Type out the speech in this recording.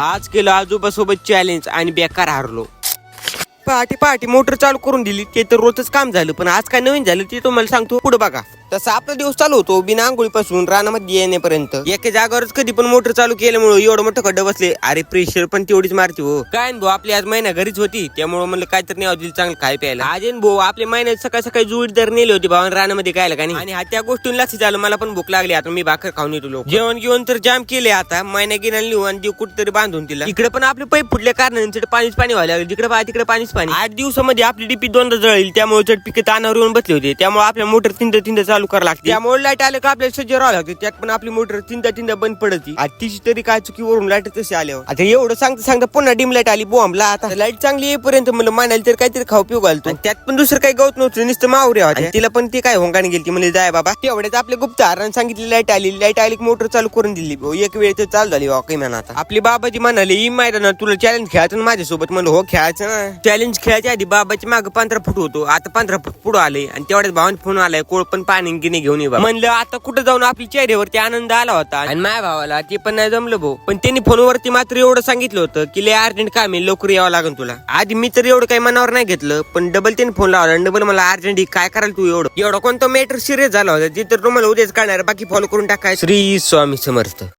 आज केलं आजोबासोबत चॅलेंज आणि बेकार हारलो. पहाटे मोटर चालू करून दिली ते तर रोजच काम झालं, पण आज काय नवीन झालं ते तुम्हाला सांगतो पुढे बघा. तसा आपला दिवस चालू होतो बिना आंघोळीपासून रानामध्ये येण्यापर्यंत. एका जागावरच कधी पण मोटर चालू केल्यामुळे एवढं मोठं खड्डे बसले. अरे प्रेशर पण तेवढीच मारते हो. काय भाऊ आपली आज महिना घरीच होती त्यामुळे म्हणलं काहीतरी नाही दिली चांगलं खाय प्यायला. आज भाऊ आपल्या महिन्यात सकाळी जोडीदार नेले होते भावान रानामध्ये काय का नाही. आणि हा त्या गोष्टीं लक्षात आलं मला पण भूक लागली. आता मी भाकर खाऊन येतो. लोक जेवण घेऊन तर जाम केले. आता महिना गिनाला लिहू आणि देऊ कुठेतरी बांधून तिला. इकडे पण आपले पैप फुटल्या कारणाने पाणीच पाणी व्हायला लागलं. जिकडे पाहा तिकडे पाणीच पाणी. 8 दिवसामध्ये आपली डीपी दोनदा जळली त्यामुळे चट पिके तानावर येऊन बसले होते. त्यामुळे आपल्या मोटर तीनदा चालू करावं लागते. त्यामुळे लाईट आलं का आपल्याला सज्ज राहावं लागते. त्यात पण आपली मोटर तीनदा बंद पडती. तिची तरी काय चुकीवरून लाईट तशी आल्यावर. आता एवढं सांगता पुन्हा डिम लाईट आली बॉम्बला. आता लाईट चांगली येईपर्यंत मला मानायला तर काहीतरी खाऊ पिऊ घालतो. त्यात पण दुसरं काही गवत नव्हतं नुसतं मावऱ्या होत्या. तिला पण ती काय होंगाने गेली म्हणजे जाय बाबा. तेवढ्यात आपल्या गुप्त हारानं सांगितली लाईट आली की मोटर चालू करून दिली. एक वेळ तर चालू झाली काही म्हणा. आता आपली बाबाजी म्हणाले मैदानात तुला चॅलेंज खेळायचं ना माझ्यासोबत. म्हणलं हो खेळायचं ना. चॅलेंज खेळायच्या आधी बाबाची माग 15 फूट होतो. आता 15 फूट पुढे आले आणि तेवढ्याच भावांचा फोन आलाय कोळ पण पाणी गिने घेऊन ये. म्हणलं आता कुठं जाऊन आपल्या चेहऱ्यावरती आनंद आला होता. आणि माझ्या भावाला ते पण नाही जमलं भाऊ. पण त्यांनी फोनवरती मात्र एवढं सांगितलं होतं की लय अर्जंट काम आहे लवकर यावं लागेल तुला. आधी मी तर एवढं काही मनावर नाही घेतलं पण डबल त्यांनी फोन लावला. डबल मला अर्जंट काय करायला तू एवढं कोणतं मॅटर सिरियस झाला होता ते तर तुम्हाला उद्याच काढणार. बाकी फॉलो करून टाकाय. श्री स्वामी समर्थ.